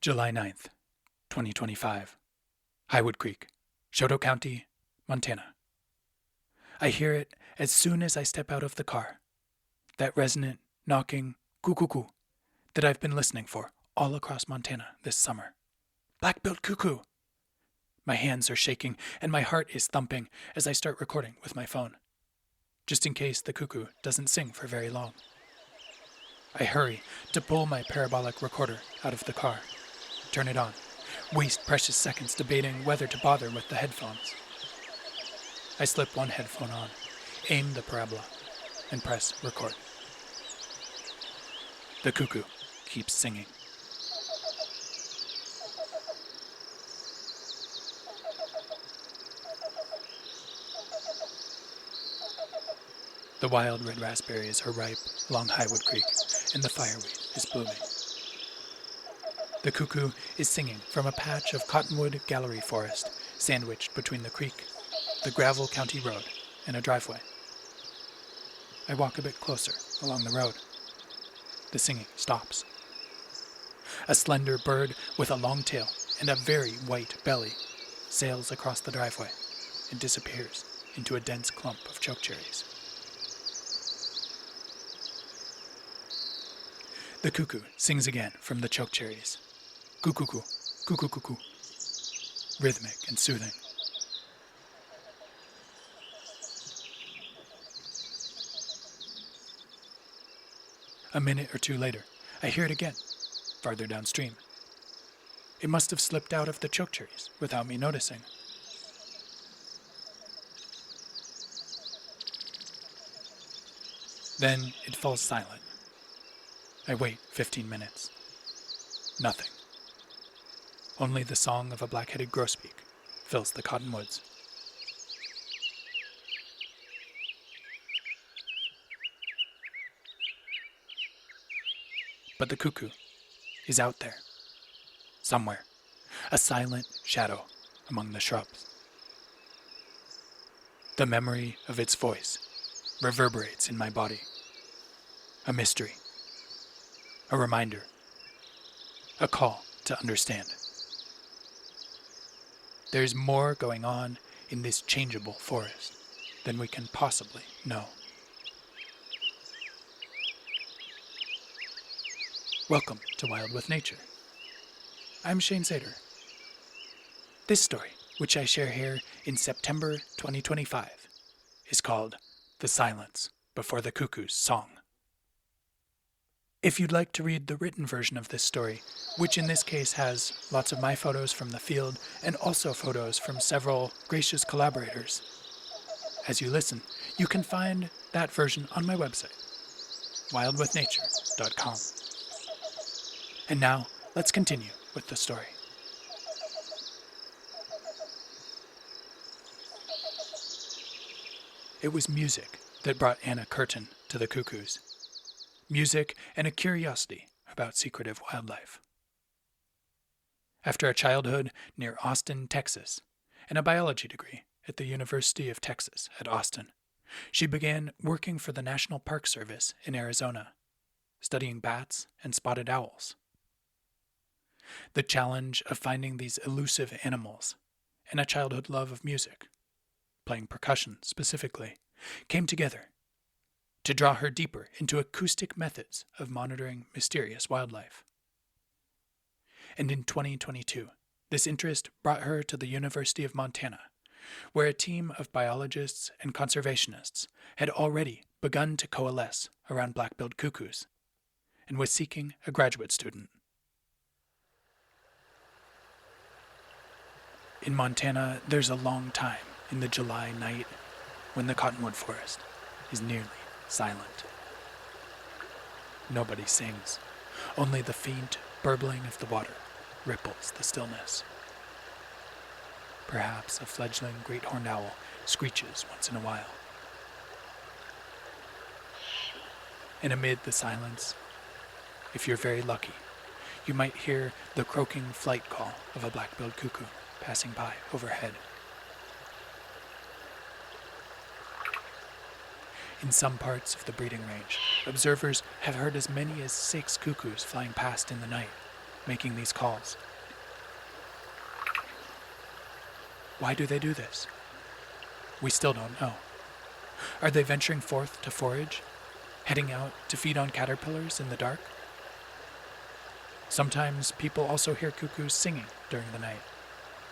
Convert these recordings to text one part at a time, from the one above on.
July 9th, 2025. Highwood Creek, Choteau County, Montana. I hear it as soon as I step out of the car. That resonant, knocking cucucu that I've been listening for all across Montana this summer. Black-billed cuckoo! My hands are shaking and my heart is thumping as I start recording with my phone, just in case the cuckoo doesn't sing for very long. I hurry to pull my parabolic recorder out of the car, turn it on, waste precious seconds debating whether to bother with the headphones. I slip one headphone on, aim the parabola, and press record. The cuckoo keeps singing. The wild red raspberries are ripe along Highwood Creek, and the fireweed is blooming. The cuckoo is singing from a patch of cottonwood gallery forest sandwiched between the creek, the gravel county road, and a driveway. I walk a bit closer along the road. The singing stops. A slender bird with a long tail and a very white belly sails across the driveway and disappears into a dense clump of chokecherries. The cuckoo sings again from the chokecherries. Cucucu, cucucu, rhythmic and soothing. A minute or two later, I hear it again, farther downstream. It must have slipped out of the chokecherries without me noticing. Then it falls silent. I wait 15 minutes. Nothing. Only the song of a black-headed grosbeak fills the cottonwoods. But the cuckoo is out there, somewhere, a silent shadow among the shrubs. The memory of its voice reverberates in my body. A mystery. A reminder. A call to understand. There's more going on in this changeable forest than we can possibly know. Welcome to Wild with Nature. I'm Shane Sater. This story, which I share here in September 2025, is called The Silence Before the Cuckoo's Song. If you'd like to read the written version of this story, which in this case has lots of my photos from the field and also photos from several gracious collaborators, as you listen, you can find that version on my website, wildwithnature.com. And now, let's continue with the story. It was music that brought Anna Curtin to the cuckoos. Music and a curiosity about secretive wildlife. After a childhood near Austin, Texas, and a biology degree at the University of Texas at Austin, she began working for the National Park Service in Arizona, studying bats and spotted owls. The challenge of finding these elusive animals and a childhood love of music, playing percussion specifically, came together to draw her deeper into acoustic methods of monitoring mysterious wildlife. And in 2022, this interest brought her to the University of Montana, where a team of biologists and conservationists had already begun to coalesce around black-billed cuckoos, and was seeking a graduate student. In Montana, there's a long time in the July night when the cottonwood forest is nearly silent. Nobody sings. Only the faint burbling of the water ripples the stillness. Perhaps a fledgling great horned owl screeches once in a while. And amid the silence, if you're very lucky, you might hear the croaking flight call of a black-billed cuckoo passing by overhead. In some parts of the breeding range, observers have heard as many as 6 cuckoos flying past in the night, making these calls. Why do they do this? We still don't know. Are they venturing forth to forage, heading out to feed on caterpillars in the dark? Sometimes people also hear cuckoos singing during the night,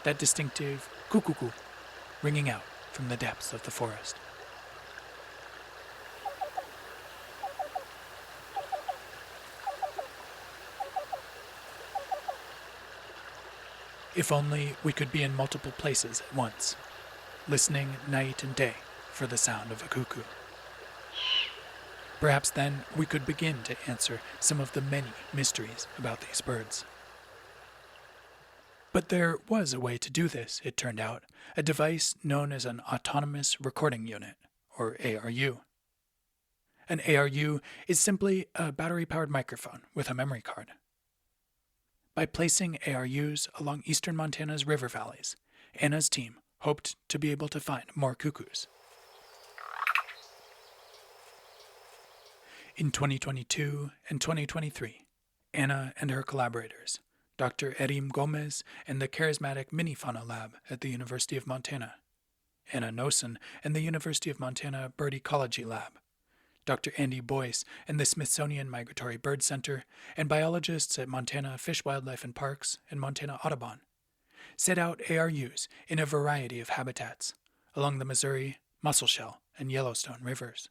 that distinctive cucucu ringing out from the depths of the forest. If only we could be in multiple places at once, listening night and day for the sound of a cuckoo. Perhaps then we could begin to answer some of the many mysteries about these birds. But there was a way to do this, it turned out, a device known as an autonomous recording unit, or ARU. An ARU is simply a battery-powered microphone with a memory card. By placing ARUs along eastern Montana's river valleys, Anna's team hoped to be able to find more cuckoos. In 2022 and 2023, Anna and her collaborators, Dr. Erim Gomez and the charismatic Minifauna Lab at the University of Montana, Anna Nosen and the University of Montana Bird Ecology Lab, Dr. Andy Boyce and the Smithsonian Migratory Bird Center, and biologists at Montana Fish, Wildlife and Parks and Montana Audubon, set out ARUs in a variety of habitats along the Missouri, Musselshell, and Yellowstone rivers.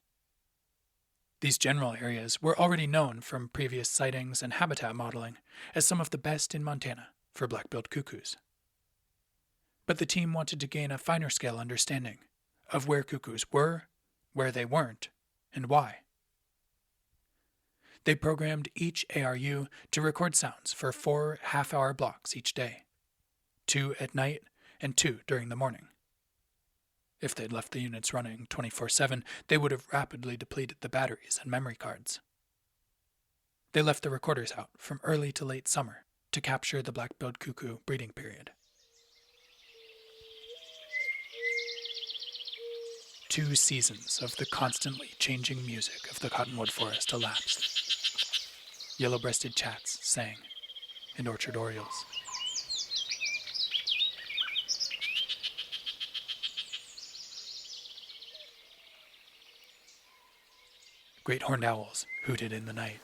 These general areas were already known from previous sightings and habitat modeling as some of the best in Montana for black-billed cuckoos. But the team wanted to gain a finer scale understanding of where cuckoos were, where they weren't, and why. They programmed each ARU to record sounds for 4 half-hour blocks each day, 2 at night and 2 during the morning. If they'd left the units running 24/7, they would have rapidly depleted the batteries and memory cards. They left the recorders out from early to late summer to capture the black-billed cuckoo breeding period. 2 seasons of the constantly changing music of the cottonwood forest elapsed. Yellow-breasted chats sang, and orchard orioles. Great horned owls hooted in the night.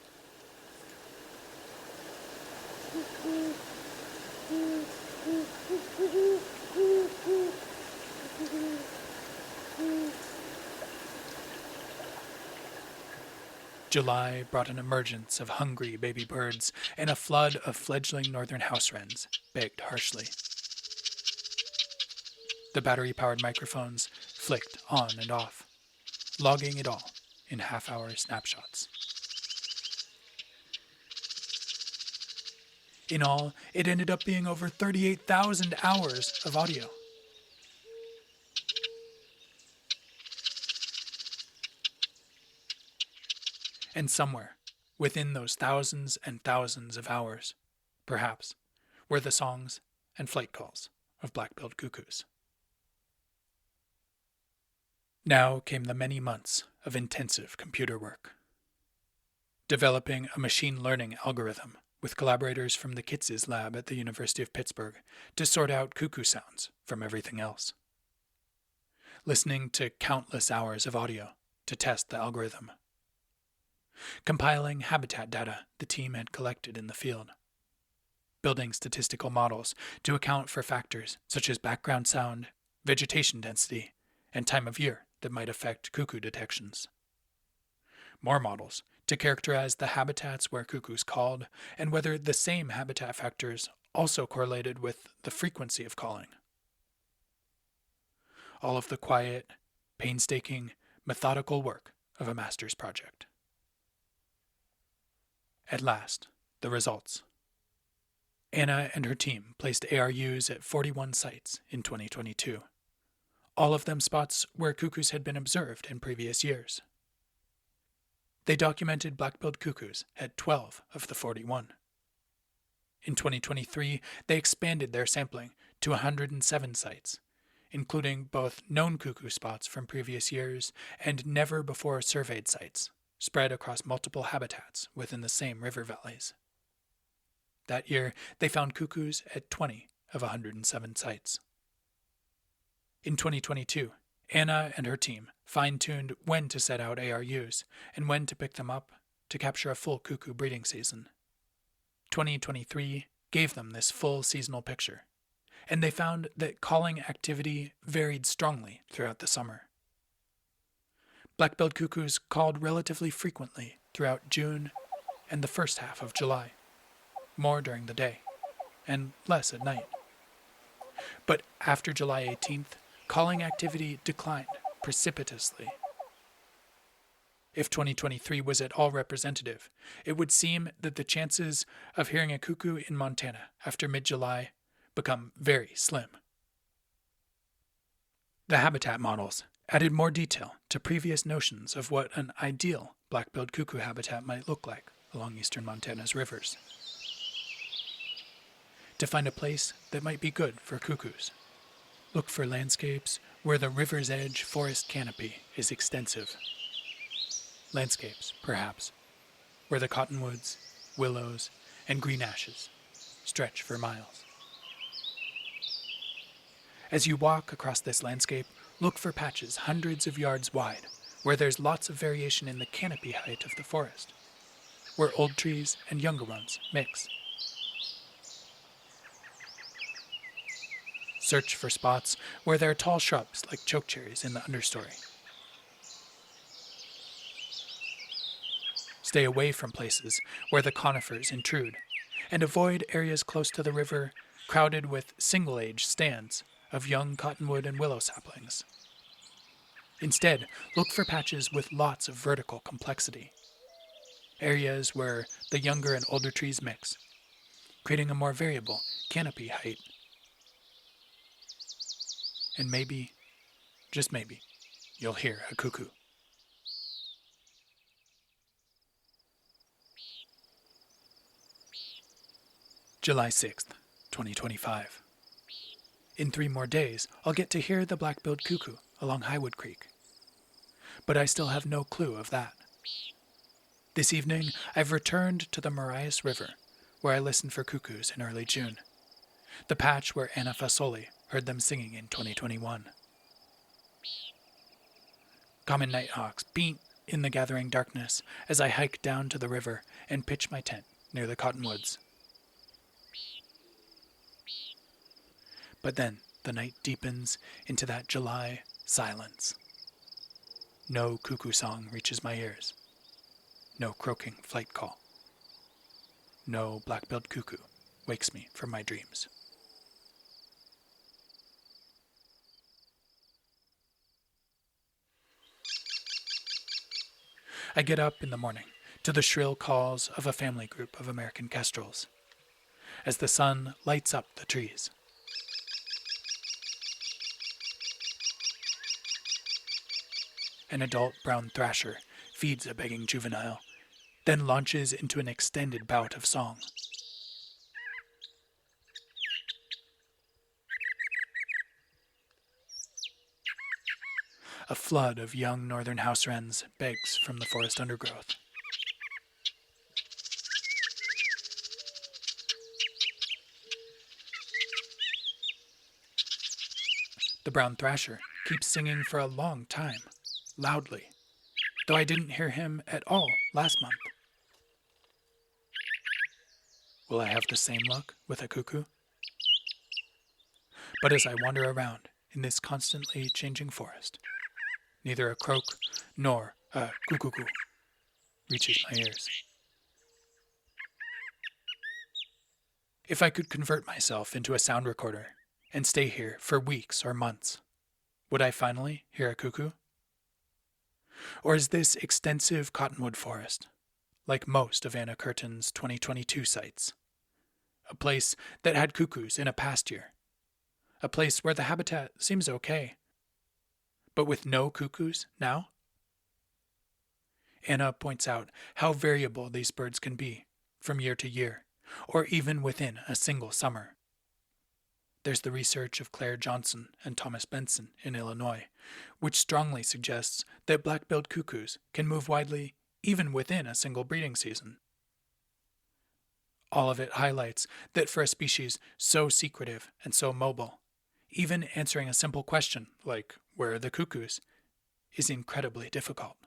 July brought an emergence of hungry baby birds, and a flood of fledgling northern house wrens begged harshly. The battery-powered microphones flicked on and off, logging it all in half-hour snapshots. In all, it ended up being over 38,000 hours of audio. And somewhere, within those thousands and thousands of hours, perhaps, were the songs and flight calls of black-billed cuckoos. Now came the many months of intensive computer work. Developing a machine learning algorithm with collaborators from the Coccyzus lab at the University of Pittsburgh to sort out cuckoo sounds from everything else. Listening to countless hours of audio to test the algorithm. Compiling habitat data the team had collected in the field. Building statistical models to account for factors such as background sound, vegetation density, and time of year that might affect cuckoo detections. More models to characterize the habitats where cuckoos called and whether the same habitat factors also correlated with the frequency of calling. All of the quiet, painstaking, methodical work of a master's project. At last, the results. Anna and her team placed ARUs at 41 sites in 2022. All of them spots where cuckoos had been observed in previous years. They documented black-billed cuckoos at 12 of the 41. In 2023, they expanded their sampling to 107 sites, including both known cuckoo spots from previous years and never-before-surveyed sites, spread across multiple habitats within the same river valleys. That year, they found cuckoos at 20 of 107 sites. In 2022, Anna and her team fine-tuned when to set out ARUs and when to pick them up to capture a full cuckoo breeding season. 2023 gave them this full seasonal picture, and they found that calling activity varied strongly throughout the summer. Black-billed cuckoos called relatively frequently throughout June and the first half of July, more during the day, and less at night. But after July 18th, calling activity declined precipitously. If 2023 was at all representative, it would seem that the chances of hearing a cuckoo in Montana after mid-July become very slim. The habitat models added more detail to previous notions of what an ideal black-billed cuckoo habitat might look like along eastern Montana's rivers. To find a place that might be good for cuckoos, look for landscapes where the river's edge forest canopy is extensive. Landscapes, perhaps, where the cottonwoods, willows, and green ashes stretch for miles. As you walk across this landscape, look for patches hundreds of yards wide, where there's lots of variation in the canopy height of the forest, where old trees and younger ones mix. Search for spots where there are tall shrubs like chokecherries in the understory. Stay away from places where the conifers intrude, and avoid areas close to the river crowded with single-age stands of young cottonwood and willow saplings. Instead, look for patches with lots of vertical complexity, areas where the younger and older trees mix, creating a more variable canopy height. And maybe, just maybe, you'll hear a cuckoo. July 6th, 2025. In 3 more days, I'll get to hear the black-billed cuckoo along Highwood Creek. But I still have no clue of that. This evening, I've returned to the Marias River, where I listened for cuckoos in early June, the patch where Anna Fasoli heard them singing in 2021. Common nighthawks beat in the gathering darkness as I hike down to the river and pitch my tent near the cottonwoods. But then the night deepens into that July silence. No cuckoo song reaches my ears. No croaking flight call. No black-billed cuckoo wakes me from my dreams. I get up in the morning to the shrill calls of a family group of American kestrels as the sun lights up the trees. An adult brown thrasher feeds a begging juvenile, then launches into an extended bout of song. A flood of young northern house wrens begs from the forest undergrowth. The brown thrasher keeps singing for a long time, loudly, though I didn't hear him at all last month. Will I have the same luck with a cuckoo? But as I wander around in this constantly changing forest, neither a croak nor a cucucu reaches my ears. If I could convert myself into a sound recorder and stay here for weeks or months, would I finally hear a cuckoo? Or is this extensive cottonwood forest, like most of Anna Curtin's 2022 sites, a place that had cuckoos in a past year, a place where the habitat seems okay, but with no cuckoos now? Anna points out how variable these birds can be from year to year, or even within a single summer. There's the research of Claire Johnson and Thomas Benson in Illinois, which strongly suggests that black-billed cuckoos can move widely even within a single breeding season. All of it highlights that for a species so secretive and so mobile, even answering a simple question like, where are the cuckoos, is incredibly difficult.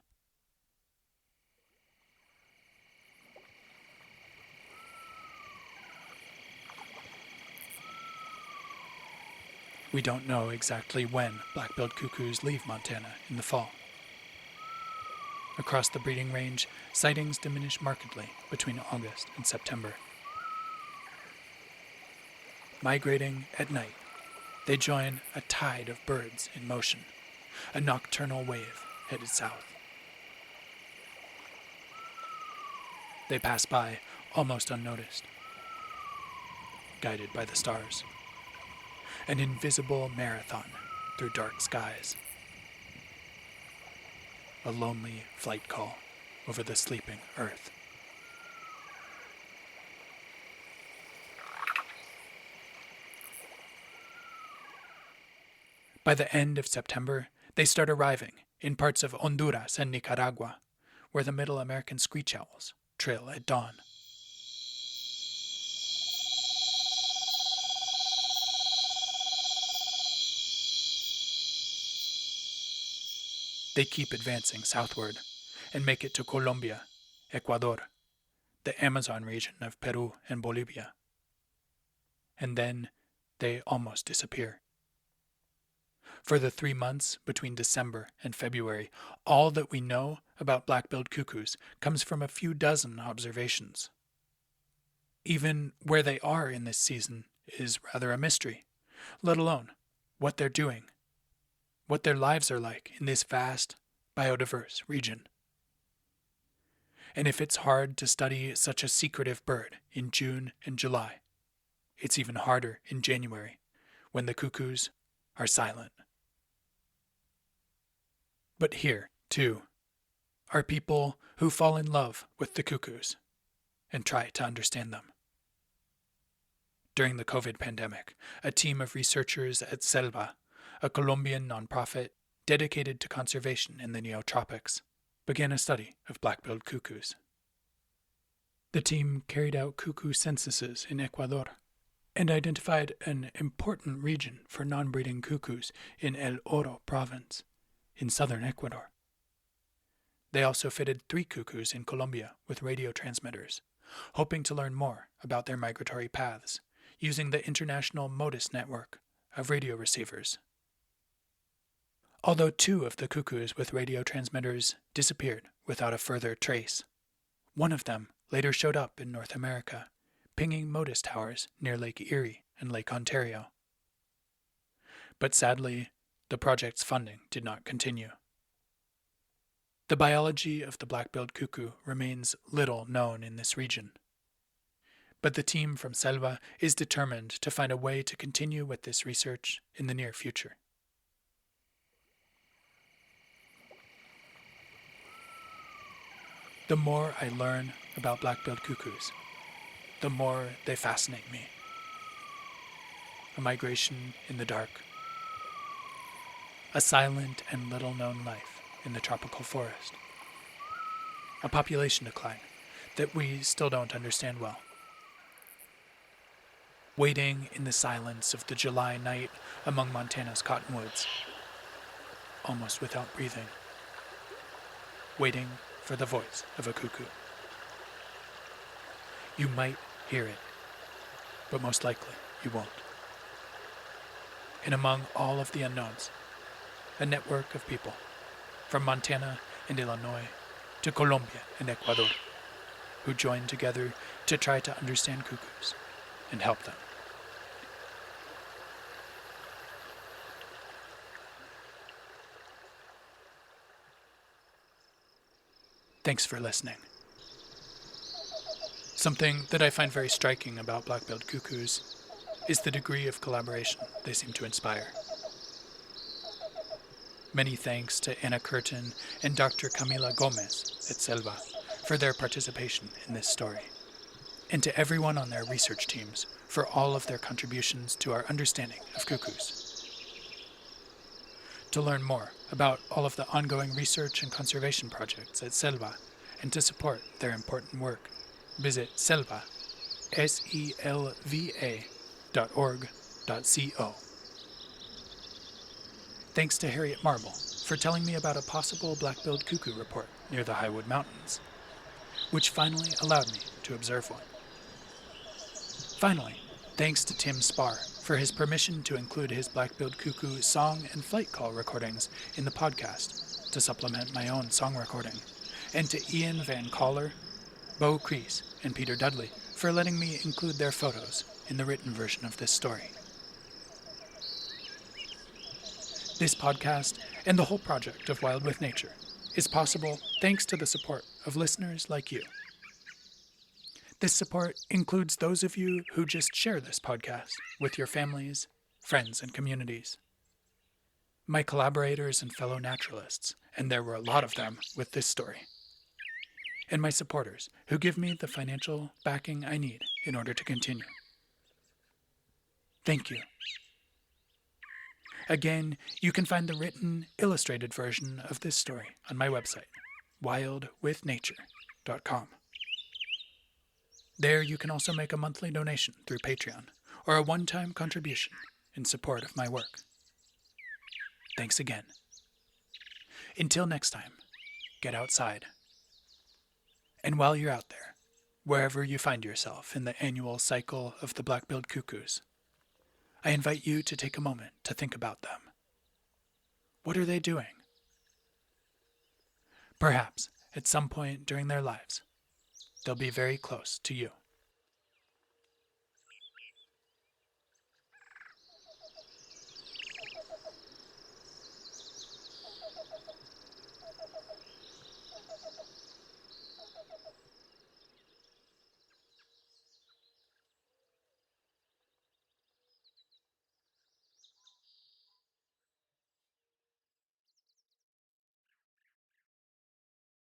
We don't know exactly when black-billed cuckoos leave Montana in the fall. Across the breeding range, sightings diminish markedly between August and September. Migrating at night, they join a tide of birds in motion, a nocturnal wave headed south. They pass by almost unnoticed, guided by the stars. An invisible marathon through dark skies. A lonely flight call over the sleeping earth. By the end of September, they start arriving in parts of Honduras and Nicaragua, where the Middle American screech-owls trill at dawn. They keep advancing southward and make it to Colombia, Ecuador, the Amazon region of Peru and Bolivia. And then they almost disappear. For the 3 months between December and February, all that we know about black-billed cuckoos comes from a few dozen observations. Even where they are in this season is rather a mystery, let alone what they're doing, what their lives are like in this vast, biodiverse region. And if it's hard to study such a secretive bird in June and July, it's even harder in January, when the cuckoos are silent. But here, too, are people who fall in love with the cuckoos and try to understand them. During the COVID pandemic, a team of researchers at Selva, a Colombian nonprofit dedicated to conservation in the neotropics, began a study of black-billed cuckoos. The team carried out cuckoo censuses in Ecuador and identified an important region for non-breeding cuckoos in El Oro province in southern Ecuador. They also fitted 3 cuckoos in Colombia with radio transmitters, hoping to learn more about their migratory paths using the international MODIS network of radio receivers. Although 2 of the cuckoos with radio transmitters disappeared without a further trace, one of them later showed up in North America, pinging MODIS towers near Lake Erie and Lake Ontario. But sadly, the project's funding did not continue. The biology of the black-billed cuckoo remains little known in this region. But the team from Selva is determined to find a way to continue with this research in the near future. The more I learn about black-billed cuckoos, the more they fascinate me. A migration in the dark. A silent and little-known life in the tropical forest. A population decline that we still don't understand well. Waiting in the silence of the July night among Montana's cottonwoods, almost without breathing. Waiting for the voice of a cuckoo. You might hear it, but most likely you won't. And among all of the unknowns, a network of people, from Montana and Illinois to Colombia and Ecuador, who join together to try to understand cuckoos and help them. Thanks for listening. Something that I find very striking about black-billed cuckoos is the degree of collaboration they seem to inspire. Many thanks to Anna Curtin and Dr. Camila Gomez at Selva for their participation in this story, and to everyone on their research teams for all of their contributions to our understanding of cuckoos. To learn more about all of the ongoing research and conservation projects at Selva and to support their important work, visit selva.org. selva.org.co. Thanks to Harriet Marble for telling me about a possible black-billed cuckoo report near the Highwood Mountains, which finally allowed me to observe one. Finally, thanks to Tim Spahr for his permission to include his black-billed cuckoo song and flight call recordings in the podcast to supplement my own song recording, and to Ian Van Coller, Bo Crease, and Peter Dudley for letting me include their photos in the written version of this story. This podcast and the whole project of Wild with Nature is possible thanks to the support of listeners like you. This support includes those of you who just share this podcast with your families, friends, and communities. My collaborators and fellow naturalists, and there were a lot of them with this story. And my supporters who give me the financial backing I need in order to continue. Thank you. Again, you can find the written, illustrated version of this story on my website, wildwithnature.com. There you can also make a monthly donation through Patreon or a one-time contribution in support of my work. Thanks again. Until next time, get outside. And while you're out there, wherever you find yourself in the annual cycle of the black-billed cuckoos, I invite you to take a moment to think about them. What are they doing? Perhaps, at some point during their lives, they'll be very close to you.